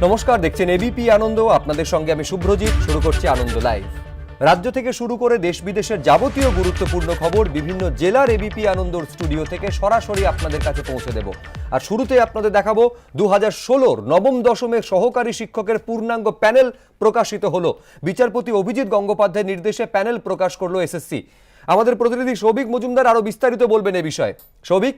নমস্কার, দেখছেন এবিপি আনন্দ। আপনাদের সঙ্গে আমি শুভ্রজিৎ। শুরু করছি আনন্দ লাইভ। রাজ্য থেকে শুরু করে দেশ বিদেশের যাবতীয় গুরুত্বপূর্ণ খবর বিভিন্ন জেলার এবিপি আনন্দর স্টুডিও থেকে সরাসরি আপনাদের কাছে পৌঁছে দেব। আর শুরুতে আপনাদের দেখাবো 2016 নবম দশমের সহকারী শিক্ষকের পূর্ণাঙ্গ প্যানেল প্রকাশিত হলো। বিচারপতি অভিজিৎ গঙ্গোপাধ্যায়ের নির্দেশে প্যানেল প্রকাশ করলো এসএসসি। আমাদের প্রতিনিধি সৌভিক মজুমদার আরো বিস্তারিত বলবেন এ বিষয়ে। সৌভিক,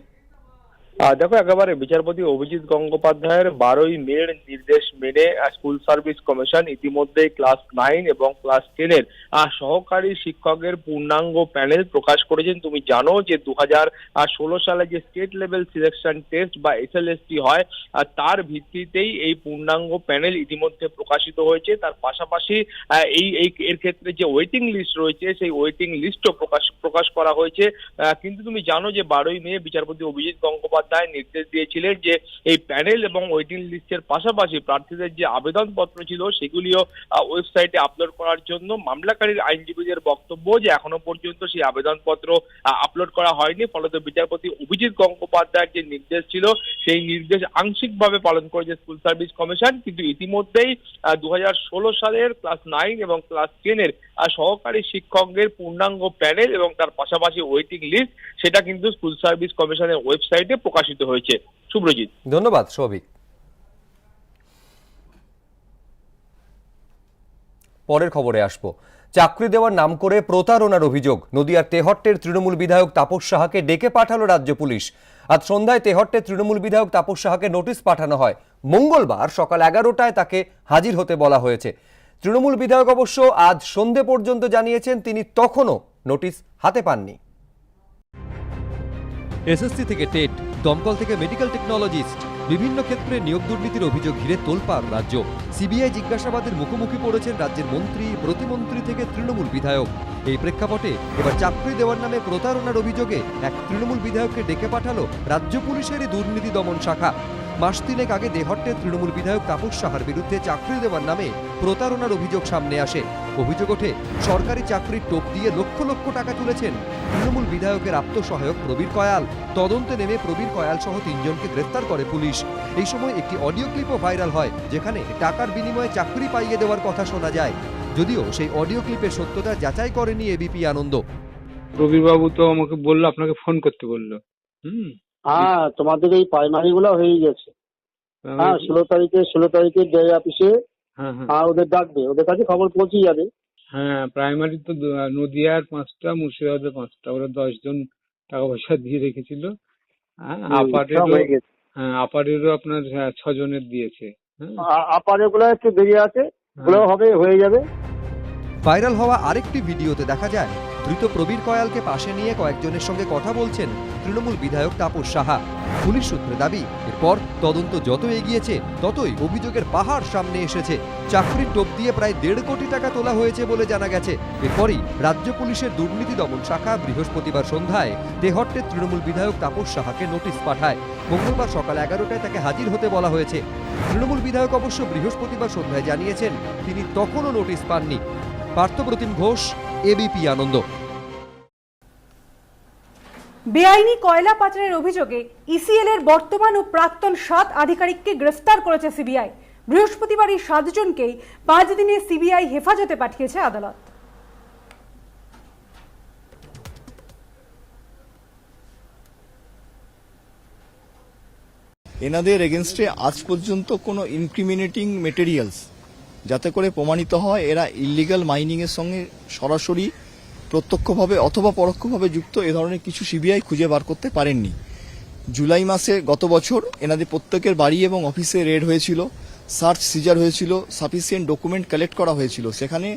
দেখো, একেবারে বিচারপতি অভিজিৎ গঙ্গোপাধ্যায়ের 12ই মের নির্দেশ মেনে স্কুল সার্ভিস কমিশন ইতিমধ্যে ক্লাস 9 এবং ক্লাস 10-এর সহকারী শিক্ষকের পূর্ণাঙ্গ প্যানেল প্রকাশ করেছেন। তুমি জানো যে 2016 সালে যে স্টেট লেভেল সিলেকশন টেস্ট বা এসএলএসটি হয়, তার ভিত্তিতেই এই পূর্ণাঙ্গ প্যানেল ইতিমধ্যে প্রকাশিত হয়েছে। তার পাশাপাশি এর ক্ষেত্রে যে ওয়েটিং লিস্ট রয়েছে সেই ওয়েটিং লিস্টও প্রকাশ করা হয়েছে। কিন্তু তুমি জানো যে 12ই মে বিচারপতি অভিজিৎ গঙ্গোপাধ্যায় নির্দেশ দিয়েছিলেন যে এই প্যানেল এবং ওয়েটিং লিস্টের পাশাপাশি প্রার্থীদের যে আবেদনপত্র ছিল সেগুলিও ওয়েবসাইটে আপলোড করার জন্য। মামলাকারীর আইনজীবীদের বক্তব্য যে এখনো পর্যন্ত সেই আবেদনপত্র আপলোড করা হয়নি, ফলত বিচারপতি অভিজিৎ গঙ্গোপাধ্যায়ের যে নির্দেশ ছিল সেই নির্দেশ আংশিকভাবে পালন করেছে স্কুল সার্ভিস কমিশন। কিন্তু ইতিমধ্যেই 2016 সালের ক্লাস 9 এবং ক্লাস 10-এর সহকারী শিক্ষকদের পূর্ণাঙ্গ প্যানেল এবং তার পাশাপাশি ওয়েটিং লিস্ট সেটা কিন্তু স্কুল সার্ভিস কমিশনের ওয়েবসাইটে প্রকাশিত হয়েছে। শুভ্রজিৎ, ধন্যবাদ। সৌভিক, পরের খবরে আসবো। চাকরি দেওয়ার নাম করে প্রতারণার অভিযোগ। নদিয়ার তেহট্টের তৃণমূল বিধায়ক তাপস সাহাকে ডেকে পাঠালো রাজ্য পুলিশ। আজ সন্ধ্যায় তেহট্টের তৃণমূল বিধায়ক তাপস সাহাকে নোটিশ পাঠানো হয়। মঙ্গলবার সকাল 11টায় তাকে হাজির হতে বলা হয়েছে। তৃণমূল বিধায়ক অবশ্য আজ সন্ধে পর্যন্ত জানিয়েছেন তিনি তখনও নোটিশ হাতে পাননি। এসএসসি থেকে টেট, দমকল থেকে মেডিকেল টেকনোলজিস্ট, বিভিন্ন ক্ষেত্রে নিয়োগ দুর্নীতির অভিযোগ ঘিরে তোলপাড় রাজ্য। সিবিআই জিজ্ঞাসাবাদের মুখোমুখি পড়েছেন রাজ্যের মন্ত্রী, প্রতিমন্ত্রী থেকে তৃণমূল বিধায়ক। এই প্রেক্ষাপটে এবার চাকরি দেওয়ার নামে প্রতারণার অভিযোগে এক তৃণমূল বিধায়ককে ডেকে পাঠালো রাজ্য পুলিশেরই দুর্নীতি দমন শাখা। মাস তিনেক আগে দেহট্টের তৃণমূল বিধায়ক তাপস সাহার বিরুদ্ধে চাকরি দেওয়ার নামে প্রতারণার অভিযোগ সামনে আসে। অভিযোগ ওঠে সরকারি চাকরির টোপ দিয়ে লক্ষ লক্ষ টাকা তুলেছেন তৃণমূল বিধায়কের আত্মসহায়ক প্রবীর কয়াল। তদন্তে নেমে প্রবীর কয়াল সহ 3 জনকে গ্রেফতার করে পুলিশ। এই সময় একটি অডিও ক্লিপও ভাইরাল হয়, যেখানে টাকার বিনিময়ে চাকরি পাইয়ে দেওয়ার কথা শোনা যায়। যদিও সেই অডিও ক্লিপের সত্যতা যাচাই করেনি এবিপি আনন্দ। প্রবীর বাবু তো আমাকে বললো আপনাকে ফোন করতে বললো। হ্যাঁ, তোমাদের এই প্রাইমারি গুলো হয়ে গেছে। হ্যাঁ, 16 তারিখে ডে অফিসে ওদের ডাকবে, ওদের কাছে খবর পৌঁছে যাবে। হ্যাঁ, প্রাইমারি তো নদিয়ার 5টা, মুর্শিদাবাদের 5টা, ওরা 10 জন টাকা পয়সা দিয়ে রেখেছিল। আপারেরও আপনার 6 জনের দিয়েছে। আপারে গুলো একটু দেরি আছে, ওগুলো হবে, হয়ে যাবে। ভাইরাল হওয়া আরেকটি ভিডিওতে দেখা যায় ধৃত প্রবীর কয়ালকে পাশে নিয়ে কয়েকজনের সঙ্গে কথা বলছেন তৃণমূল বিধায়ক তাপস সাহা। পুলিশ সূত্রে দাবি, এরপর তদন্ত যত এগিয়েছে ততই অভিযোগের পাহাড় সামনে এসেছে। চাকরির টোপ দিয়ে প্রায় 1.5 কোটি টাকা তোলা হয়েছে বলে জানা গেছে। এরপরই রাজ্য পুলিশের দুর্নীতি দমন শাখা বৃহস্পতিবার সন্ধ্যায় তেহট্টের তৃণমূল বিধায়ক তাপস সাহাকে নোটিশ পাঠায়। মঙ্গলবার সকাল 11টায় তাকে হাজির হতে বলা হয়েছে। তৃণমূল বিধায়ক অবশ্য বৃহস্পতিবার সন্ধ্যায় জানিয়েছেন তিনি তখনও নোটিশ পাননি। পার্থপ্রতিম ঘোষ, এবিপি আনন্দ। বেআইনি কয়লা পাচারের অভিযোগে ইসিএল এর বর্তমান ও প্রাক্তন 7 আধিকারিককে গ্রেফতার করেছে সিবিআই। বৃহস্পতিবার এই 7 জনকেই 5 দিনের সিবিআই হেফাজতে পাঠিয়েছে আদালত। এনাদের এগেনস্টে আজ পর্যন্ত কোনো ইনক্রিমিনেটিং মেটেরিয়ালস যাতে করে প্রমাণিত হয় এরা ইলিগাল মাইনিং এর সঙ্গে সরাসরি, প্রত্যক্ষভাবে অথবা পরোক্ষভাবে যুক্ত, এ ধরনের কিছু সিবিআই খুঁজে বার করতে পারেননি। জুলাই মাসে গত বছর এনাদের প্রত্যেকের বাড়ি এবং অফিসে রেড হয়েছিল, সার্চ সিজার হয়েছিল, সাফিসিয়েন্ট ডকুমেন্ট কালেক্ট করা হয়েছিল। সেখানে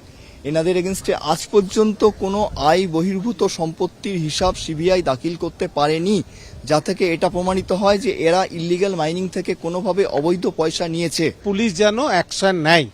এনাদের এগেনস্টে আজ পর্যন্ত কোনো আয় বহির্ভূত সম্পত্তির হিসাব সিবিআই দাখিল করতে পারেনি, যা থেকে এটা প্রমাণিত হয় যে এরা ইলিগাল মাইনিং থেকে কোনোভাবে অবৈধ পয়সা নিয়েছে। পুলিশ যেন অ্যাকশন নেয়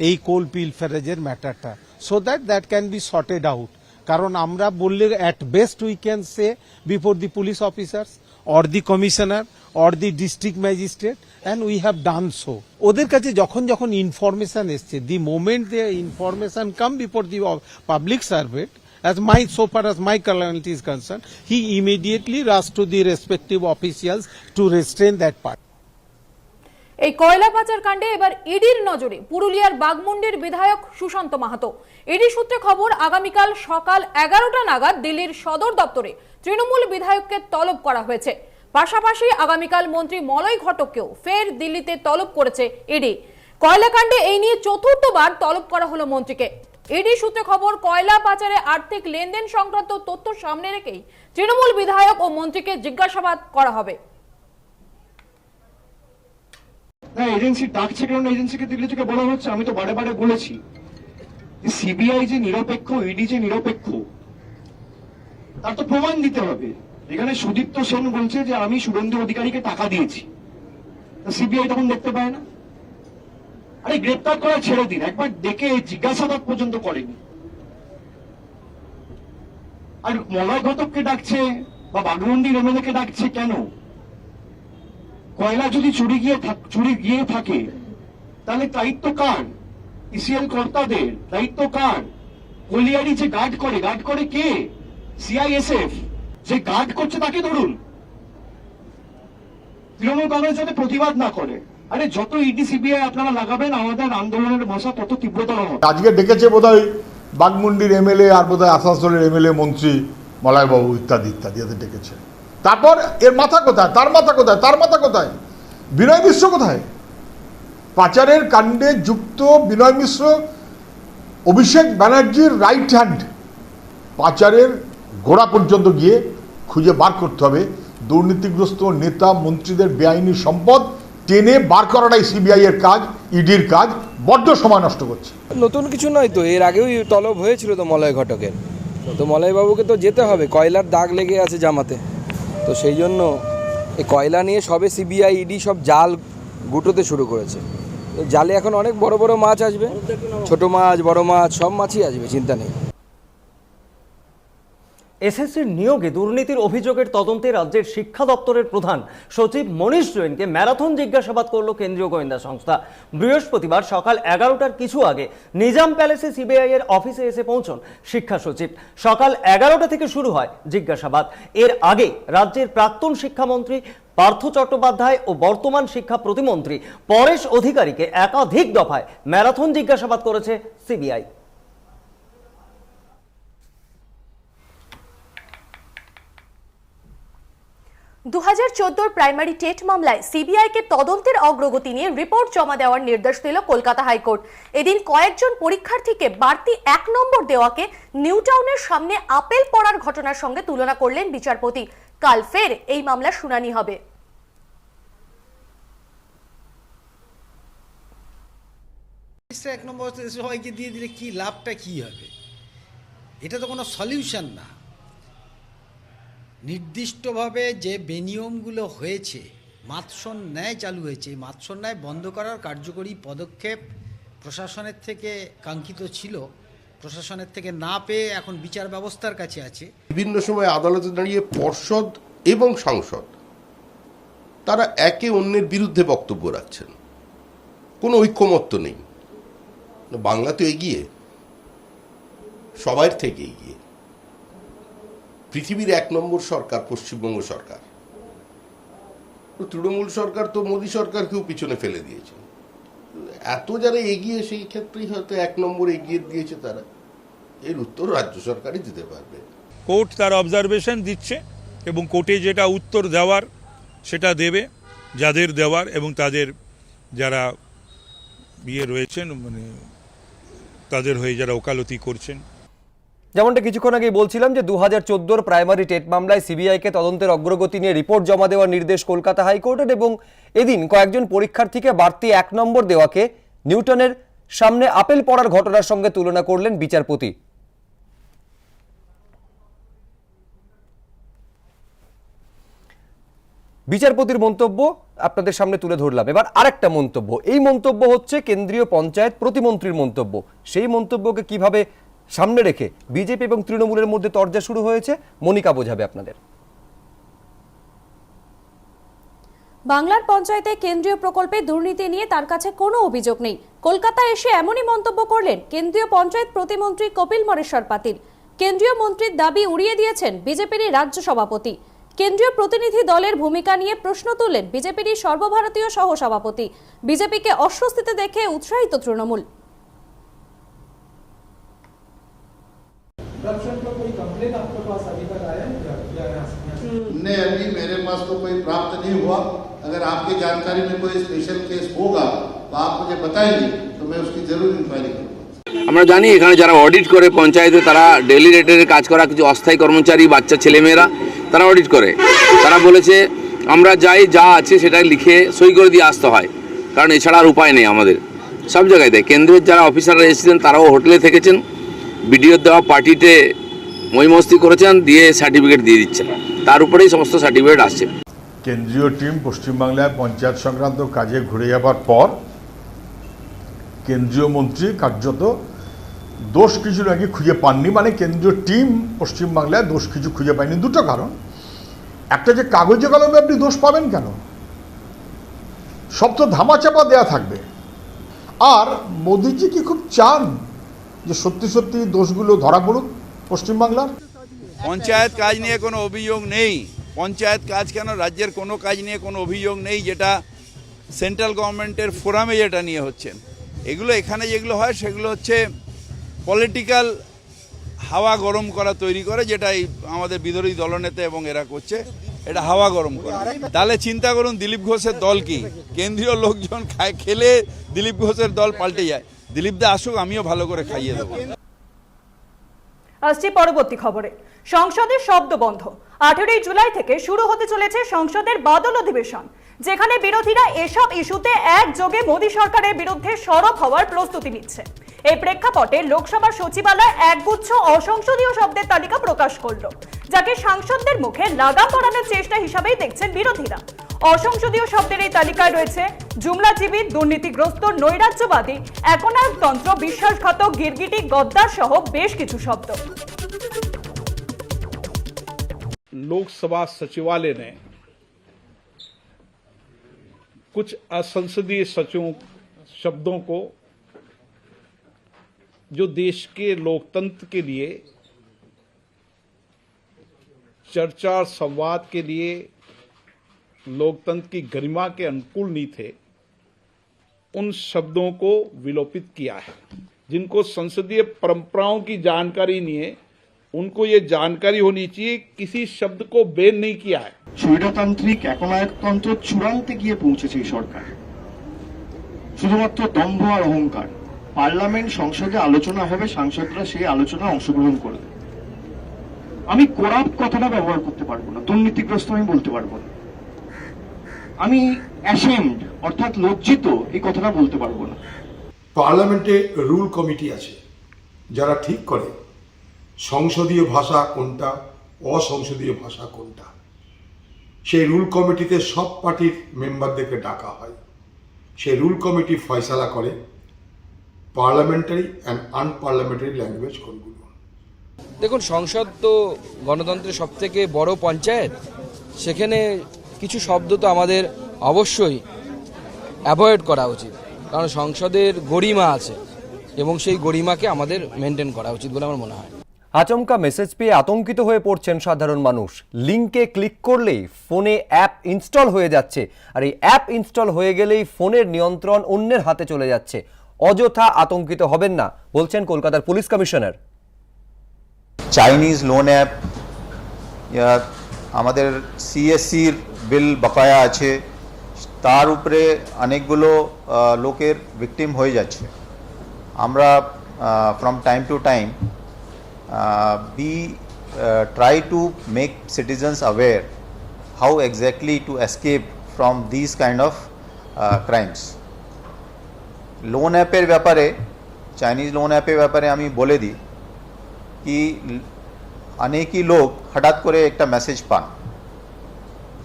এই কোল পিলফারেজের ম্যাটারটা, so that can be sorted out. কারণ আমরা বললে at best we can say before the police officers or the commissioner or the district magistrate, and we have done so. ওদের কাছে যখন যখন ইনফরমেশন এসছে, the moment they information come before the public servant, so far as my client is concerned, he immediately rushed to the respective officials to restrain that part. এই কয়লা পাচার কাণ্ডে এবার ইডির নজরে পুরুলিয়ার বাগমুন্ডির বিধায়ক সুশান্ত মাহাতো। ইডি সূত্রে খবর, আগামীকাল সকাল 11টা নাগাদ দিল্লির সদর দপ্তরে তৃণমূল বিধায়ককে তলব করা হয়েছে। পাশাপাশি আগামীকাল মন্ত্রী মলয় ঘটককেও ফের দিল্লিতে তলব করেছে ইডি। কয়লা কাণ্ডে এই নিয়ে চতুর্থবার তলব করা হলো মন্ত্রীকে। ইডি সূত্রে খবর, কয়লা পাচারে আর্থিক লেনদেন সংক্রান্ত তথ্য সামনে রেখেই তৃণমূল বিধায়ক ও মন্ত্রীকে জিজ্ঞাসাবাদ করা হবে। না, এজেন্সি ডাকছে কারণ এজেন্সিকে দিল্লি থেকে বলা হচ্ছে। আমি তো বারে বারে বলেছি সিবিআই যে নিরপেক্ষ, ইডি যে নিরপেক্ষ, তার তো প্রমাণ দিতে হবে। এখানে সুদীপ্ত সেন বলছে যে আমি শুভেন্দু অধিকারীকে টাকা দিয়েছি, সিবিআই তখন দেখতে পায় না। আরে গ্রেপ্তার করা ছেড়ে দিন, একবার ডেকে জিজ্ঞাসাবাদ পর্যন্ত করেনি। আর মলয় ঘটককে ডাকছে বা বাগমুন্ডির এমএলএ কে ডাকছে কেন? কয়লা যদি চুরি গিয়ে থাকে তাহলে দায়িত্ব কার? ইসিএল কর্তাদের দায়িত্ব কার? কলিয়ারি যে গার্ড করে কে? সিআইএসএফ। যে গার্ড করছে তাকে ধরুন। তৃণমূল কংগ্রেস যাতে প্রতিবাদ না করে। আরে যত ইডি সিবিআই আপনারা লাগাবেন, আমাদের আন্দোলনের ভাষা তত তীব্রতর হবে। আজকে ডেকেছে বোধহয় বাগমুন্ডির এমএলএ আর বোধহয় আসানসোলের এমএলএ, মন্ত্রী মলয়বাবু ইত্যাদি ইত্যাদি এদের ডেকেছে। তারপর এর মাথা কোথায়? তার মাথা কোথায়? বিনয় মিশ্র কোথায়? পাচারের কাণ্ডে যুক্ত বিনয় মিশ্র অভিষেক ব্যানার্জির রাইট হ্যান্ড। পাচারের গোড়া পর্যন্ত গিয়ে খুঁজে বার করতে হবে। দুর্নীতিগ্রস্ত নেতা মন্ত্রীদের বেআইনি সম্পদ টেনে বার করাটাই সিবিআই এর কাজ, ইডির কাজ। বড্ড সময় নষ্ট করছে। নতুন কিছু নয় তো, এর আগেও তলব হয়েছিল তো মলয় ঘটকের। তো মলয়বাবুকে তো যেতে হবে, কয়লার দাগ লেগে আছে জামাতে। তো সেই জন্য এই কয়লা নিয়ে সবে সিবিআই ইডি সব জাল গুটোতে শুরু করেছে। তো জালে এখন অনেক বড় বড় মাছ আসবে, ছোট মাছ বড় মাছ সব মাছই আসবে, চিন্তা নেই। এসএসসির নিয়োগে দুর্নীতির অভিযোগের তদন্তে রাজ্যের শিক্ষা দপ্তরের প্রধান সচিব মনীষ জৈনকে ম্যারাথন জিজ্ঞাসাবাদ করল কেন্দ্রীয় গোয়েন্দা সংস্থা। বৃহস্পতিবার সকাল 11টার কিছু আগে নিজাম প্যালেসে সিবিআই এর অফিসে এসে পৌঁছন শিক্ষা সচিব। সকাল 11টা থেকে শুরু হয় জিজ্ঞাসাবাদ। এর আগে রাজ্যের প্রাক্তন শিক্ষামন্ত্রী পার্থ চট্টোপাধ্যায় ও বর্তমান শিক্ষা প্রতিমন্ত্রী পরেশ অধিকারীকে একাধিক দফায় ম্যারাথন জিজ্ঞাসাবাদ করেছে সিবিআই। 2014 প্রাইমারি টেট মামলায় সিবিআইকে তদন্তের অগ্রগতি নিয়ে রিপোর্ট জমা দেওয়ার নির্দেশ দিল কলকাতা হাইকোর্ট। এদিন কয়েকজন পরীক্ষার্থীকে বাড়তি 1 নম্বর দেওয়াকে নিউ টাউনের সামনে আপেল পড়ার ঘটনার সঙ্গে তুলনা করলেন বিচারপতি। কাল ফের এই মামলার শুনানি হবে। এক নম্বর সবাইকে দিয়ে দিলে কি লাভটা কি হবে? এটা তো কোনো সলিউশন না। নির্দিষ্টভাবে যে বেনিয়মগুলো হয়েছে, মাতসন ন্যায় চালু হয়েছে, এই মাতসন ন্যায় বন্ধ করার কার্যকরী পদক্ষেপ প্রশাসনের থেকে কাঙ্ক্ষিত ছিল, প্রশাসনের থেকে না পেয়ে এখন বিচার ব্যবস্থার কাছে আছে। বিভিন্ন সময় আদালতে দাঁড়িয়ে পর্ষদ এবং সংসদ তারা একে অন্যের বিরুদ্ধে বক্তব্য রাখছেন, কোনো ঐক্যমত্য নেই। বাংলা তো এগিয়ে, সবার থেকে এগিয়ে। পৃথিবীর 1 নম্বর সরকার পশ্চিমবঙ্গ সরকার। তৃণমূল সরকার তো মোদী সরকারকেও পিছনে ফেলে দিয়েছে। এত যারা এগিয়ে, সেই ক্ষেত্রেই হয়তো 1 নম্বর এগিয়ে দিয়েছে তারা। এর উত্তর রাজ্য সরকারই দিতে পারবে। কোর্ট তার অবজারভেশন দিচ্ছে এবং কোর্টে যেটা উত্তর দেওয়ার সেটা দেবে, যাদের দেওয়ার, এবং তাদের যারা রয়েছেন মানে তাদের হয়ে যারা ওকালতি করছেন। যেমনটা কিছুক্ষণ আগে বলছিলাম যে 2014 প্রাইমারি টেট মামলায় সিবিআইকে তদন্তের অগ্রগতি নিয়ে রিপোর্ট জমা দেওয়ার নির্দেশ কলকাতা হাইকোর্টের, এবং এদিন কয়েকজন পরীক্ষার্থীকে বাড়তি 1 নম্বর দেওয়াকে নিউটনের সামনে আপেল পড়ার ঘটনার সঙ্গে তুলনা করলেন বিচারপতি। বিচারপতির মন্তব্য আপনাদের সামনে তুলে ধরলাম। এবার আরেকটা মন্তব্য, এই মন্তব্য হচ্ছে কেন্দ্রীয় পঞ্চায়েত প্রতিমন্ত্রীর মন্তব্য। সেই মন্তব্যকে কিভাবে সামনে রেখে বিজেপি এবং তৃণমূলের মধ্যে তরজা শুরু হয়েছে, মনিকা বোঝাবে আপনাদের। বাংলার পঞ্চায়েতে কেন্দ্রীয় প্রকল্পে দুর্নীতি নিয়ে তার কাছে কোনো অভিযোগ নেই। কলকাতায় এসে এমনই মন্তব্য করলেন কেন্দ্রীয় পঞ্চায়েত প্রতিমন্ত্রী কপিল মরেশ্বর পাতিল। কেন্দ্রীয় মন্ত্রীর দাবি উড়িয়ে দিয়েছেন বিজেপির রাজ্য সভাপতি। কেন্দ্রীয় প্রতিনিধি দলের ভূমিকা নিয়ে প্রশ্ন তুললেন বিজেপির সর্বভারতীয় সহসভাপতি। বিজেপিকে অস্বস্তিতে দেখে উৎসাহিত তৃণমূল। नहीं, अभी मेरे पास तो कोई प्राप्त नहीं हुआ। अगर आपकी जानकारी में कोई स्पेशल केस होगा तो आप मुझे बताएंगे तो मैं उसकी जरूर इंक्वायरी करूँगा। আমরা জানি এখানে যারা অডিট করে পঞ্চায়েতে তারা ডেলি রেটের কাজ করা কিছু অস্থায়ী কর্মচারী, বাচ্চা ছেলেমেয়েরা তারা অডিট করে। তারা বলেছে আমরা যাই যা আছে সেটা লিখে সই করে দিয়ে আসতে হয়, কারণ এছাড়া আর উপায় নেই আমাদের। সব জায়গায় দেয়। কেন্দ্রের যারা অফিসাররা এসেছেন তারাও হোটেলে থেকেছেন, বিডিওর দেওয়া পার্টিতে মইমস্তি করেছেন, দিয়ে সার্টিফিকেট দিয়ে দিচ্ছেন, তার উপরেই সমস্ত সার্টিফিকেট আসছে। কেন্দ্রীয় টিম পশ্চিমবাংলায় পঞ্চায়েত সংক্রান্ত কাজে ঘুরে যাবার পর কেন্দ্রীয় মন্ত্রী কার্যত দোষ কিছু নাকি খুঁজে পাননি, মানে কেন্দ্রীয় টিম পশ্চিমবাংলায় দোষ কিছু খুঁজে পায়নি। দুটো কারণ, একটা যে কাগজে কলমে আপনি দোষ পাবেন কেন, সব তো ধামাচাপা দেয়া থাকবে। আর মোদিজি কি খুব চান যে সত্যি সত্যি দোষগুলো ধরা পড়ুক পশ্চিমবাংলার? পঞ্চায়েত কাজ নিয়ে কোনো অভিযোগ নেই। পঞ্চায়েত কাজ কেন, রাজ্যের কোনো কাজ নিয়ে কোনো অভিযোগ নেই, যেটা সেন্ট্রাল গভর্নমেন্টের ফোরামে যেটা নিয়ে হচ্ছেন। এগুলো এখানে যেগুলো হয় সেগুলো হচ্ছে পলিটিক্যাল হাওয়া গরম করা তৈরি করে, যেটা এই আমাদের বিরোধী দলনেতা এবং এরা করছে, এটা হাওয়া গরম করা। তাহলে চিন্তা করুন দিলীপ ঘোষের দল কি, কেন্দ্রীয় লোকজন খায়, খেলে দিলীপ ঘোষের দল পাল্টে যায়। দিলীপ দা আসুক, আমিও ভালো করে খাইয়ে দেবো। আসছি পরবর্তী খবরে। সংসদের শব্দ বন্ধ। 18 জুলাই থেকে শুরু হতে চলেছে সংসদের বাদল অধিবেশন, যেখানে বিরোধীরা এসব ইস্যুতে একযোগে মোদী সরকারের বিরুদ্ধে সরব হওয়ার প্রস্তুতি নিচ্ছে। এই প্রেক্ষাপটে লোকসভার সচিবালয় একগুচ্ছ অসংসদীয় শব্দের তালিকা প্রকাশ করলো, যাকে সাংসদদের মুখে লাগাম পরানোর চেষ্টা হিসাবেই দেখছেন বিরোধীরা। অসংসদীয় শব্দের এই তালিকায় রয়েছে জুমলাজীবী, দুর্নীতিগ্রস্ত, নৈরাজ্যবাদী, একনায়কতন্ত্র, বিশ্বাসঘাতক, গিরগিটি, গদ্দার সহ বেশ কিছু শব্দ। लोकसभा सचिवालय ने कुछ असंसदीय शब्दों को, जो देश के लोकतंत्र के लिए, चर्चा और संवाद के लिए, लोकतंत्र की गरिमा के अनुकूल नहीं थे, उन शब्दों को विलोपित किया है। जिनको संसदीय परंपराओं की जानकारी नहीं है, उनको ये जानकारी होनी चाहिए किसी शब्द को बैन नहीं किया है। স্বৈরতান্ত্রিক একনায়কতন্ত্র চূড়ান্তে গিয়ে পৌঁছেছে এই সরকার। শুধুমাত্র দম্ভ আর অহংকার। পার্লামেন্ট সংসদে আলোচনা হবে, সাংসদরা সেই আলোচনায় অংশগ্রহণ করবে। আমি করাপ্ট কথাটা ব্যবহার করতে পারবো না, দুর্নীতিগ্রস্ত আমি বলতে পারবো না, আমি অ্যাশেমড অর্থাৎ লজ্জিত এই কথাটা বলতে পারবো না। পার্লামেন্টে রুল কমিটি আছে যারা ঠিক করে সংসদীয় ভাষা কোনটা, অসংসদীয় ভাষা কোনটা। সেই রুল কমিটিতে সব পার্টির মেম্বারদেরকে ডাকা হয়। সেই রুল কমিটি ফয়সালা করে পার্লামেন্টারি অ্যান্ড আনপার্লামেন্টারি ল্যাঙ্গুয়েজ কোনগুলো। দেখুন, সংসদ তো গণতন্ত্রের সবথেকে বড় পঞ্চায়েত, সেখানে কিছু শব্দ তো আমাদের অবশ্যই অ্যাভয়েড করা উচিত, কারণ সংসদের গরিমা আছে এবং সেই গরিমাকে আমাদের মেনটেন করা উচিত বলে আমার মনে হয়। আচমকা মেসেজ পেয়ে আতঙ্কিত হয়ে পড়ছেন সাধারণ মানুষ। লিংকে ক্লিক করলেই ফোনে অ্যাপ ইনস্টল হয়ে যাচ্ছে, আর এই অ্যাপ ইনস্টল হয়ে গেলেই ফোনের নিয়ন্ত্রণ অন্যের হাতে চলে যাচ্ছে। অযথা আতঙ্কিত হবেন না, বলছেন কলকাতার police commissioner. Chinese loan app, আমাদের সিএসসির বিল বকেয়া আছে, তার উপরে অনেকগুলো লোকের ভিকটিম হয়ে যাচ্ছে। আমরা from time to time we try to make citizens aware how exactly to escape from these kind of crimes. Loan অ্যাপের ব্যাপারে, চাইনিজ লোন অ্যাপের ব্যাপারে আমি বলে দিই কি অনেকই লোক হঠাৎ করে একটা মেসেজ পান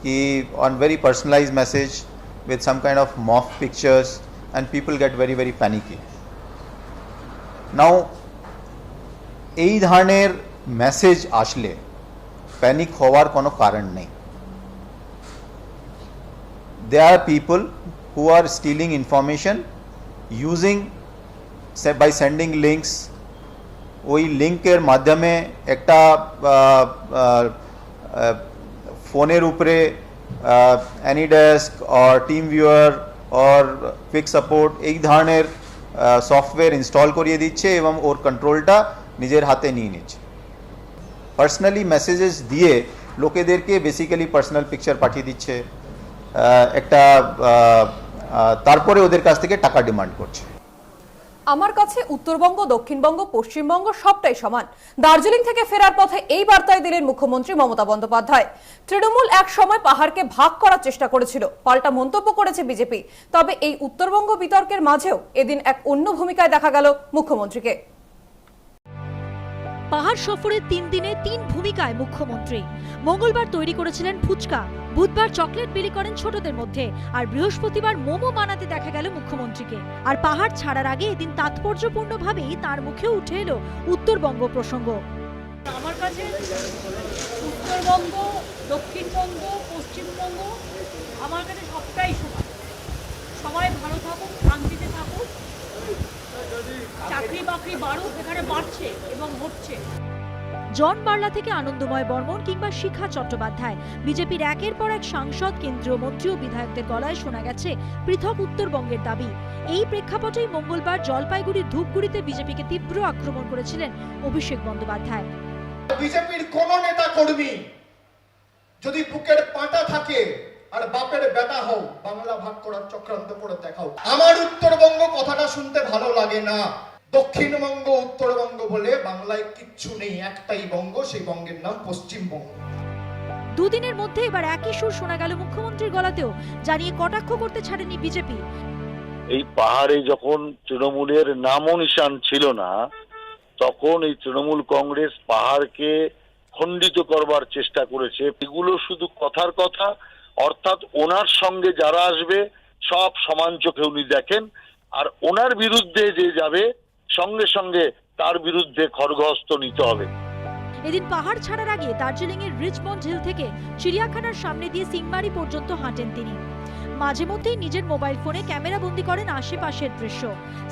কি on very personalized message with some kind of mock pictures and people get very panicky. Now এই ধরনের মেসেজ আসলে প্যানিক হওয়ার কোনো কারণ নেই। There are people who are stealing information using by sending links. ওই লিঙ্কের মাধ্যমে একটা ফোনের উপরে AnyDesk or TeamViewer or Quick Support এই ধরনের সফটওয়্যার ইনস্টল করিয়ে দিচ্ছে এবং ওর কন্ট্রোলটা নিজের হাতে নিয়ে নিচ্ছে। পার্সোনালি মেসেজেস দিয়ে লোকেদেরকে বেসিক্যালি পার্সোনাল পিকচার পাঠিয়ে দিচ্ছে, একটা তারপরে ওদের কাছ থেকে টাকা ডিমান্ড করছে। আমার কাছে উত্তরবঙ্গ, দক্ষিণবঙ্গ, পশ্চিমবঙ্গ সবটাই সমান। দার্জিলিং থেকে ফেরার পথে এই বার্তায় দিলেন মুখ্যমন্ত্রী মমতা বন্দ্যোপাধ্যায়। তৃণমূল এক সময় পাহাড়কে ভাগ করার চেষ্টা করেছিল, পাল্টা মন্তব্য করেছে বিজেপি। তবে এই উত্তরবঙ্গ বিতর্কের মাঝেও এদিন এক অন্য ভূমিকায় দেখা গেল মুখ্যমন্ত্রীকে। পাহাড় সফরের 3 দিনে 3 ভূমিকায় মুখ্যমন্ত্রী। মঙ্গলবার তৈরি করেছিলেন ফুচকা, বুধবার চকলেট বিলি করেন ছোটদের মধ্যে, আর বৃহস্পতিবার মোমো বানাতে দেখা গেল মুখ্যমন্ত্রীকে। আর পাহাড় ছাড়ার আগে এদিন তাৎপর্যপূর্ণভাবেই তার মুখে উঠে এলো উত্তরবঙ্গ প্রসঙ্গ। আমার কাছে উত্তরবঙ্গ, দক্ষিণবঙ্গ, পশ্চিমবঙ্গ আমার কাছে সবটাই সমান। সবাই ভালো থাকুক, শান্তিতে থাকুক, চাকরি বাকরি বাড়ুক, এখানে বাড়ছে এবং হচ্ছে। জন বার্লা থেকে আনন্দময় বর্মন কিংবা শিখা চট্টোপাধ্যায়, বিজেপির একের পর এক সাংসদ, কেন্দ্রীয় মন্ত্রী ও বিধায়কদের গলায় শোনা গেছে পৃথক উত্তরবঙ্গের দাবি। এই প্রেক্ষাপটেই মঙ্গলবার জলপাইগুড়ির ধূপগুড়িতে বিজেপিকে তীব্র আক্রমণ করেছিলেন অভিষেক বন্দ্যোপাধ্যায়। বিজেপির কোন নেতা কর্মী যদি বুকের পাটা থাকে আর বাপের বেটা হও, বাংলা ভাগ করার চক্রান্ত করে দেখাও। আমার উত্তরবঙ্গ কথাটা শুনতে ভালো লাগে না। দক্ষিণবঙ্গ, উত্তরবঙ্গ বলে বাংলায় কিচ্ছু নেই, একটাই বঙ্গ, সেই বঙ্গের নাম পশ্চিমবঙ্গ। দুদিনের মধ্যে এবার একই সুর শোনা গেল মুখ্যমন্ত্রীর গলাতেও, জানিয়ে কটাক্ষ করতে ছাড়েনি বিজেপি। এই পাহাড়ে যখন তৃণমূলের নামও নিশান ছিল না, তখন এই তৃণমূল কংগ্রেস পাহাড়কে খণ্ডিত করবার চেষ্টা করেছে। এগুলো শুধু কথার কথা, অর্থাৎ ওনার সঙ্গে যারা আসবে সব সমান চোখে উনি দেখেন, আর ওনার বিরুদ্ধে যে যাবে সঙ্গে সঙ্গে তার বিরুদ্ধে খড়গহস্ত নিতে হবে। এদিন পাহাড় ছাড়ার আগে দার্জিলিং এর রিচমন্ড হিল থেকে চিড়িয়াখানার সামনে দিয়ে সিংমারি পর্যন্ত হাঁটেন তিনি। মাঝে মধ্যেই নিজের মোবাইল ফোনে ক্যামেরা বন্দী করেন আশেপাশের দৃশ্য।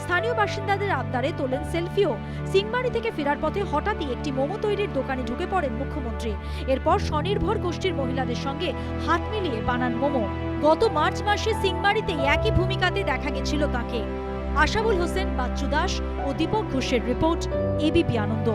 স্থানীয় বাসিন্দাদের আবদারে তোলেন সেলফিও। সিংমারি থেকে ফেরার পথে হঠাৎই একটি মোমো তৈরির দোকানে ঢুকে পড়েন মুখ্যমন্ত্রী। এরপর স্বনির্ভর গোষ্ঠীর মহিলাদের সঙ্গে হাত মিলিয়ে বানান মোমো। গত মার্চ মাসে সিংমারিতে একই ভূমিকাতে দেখা গেছিল তাকে। আশাবুল হোসেন, বাচ্চু দাস ও দীপক ঘোষের রিপোর্ট, এবিপি আনন্দ।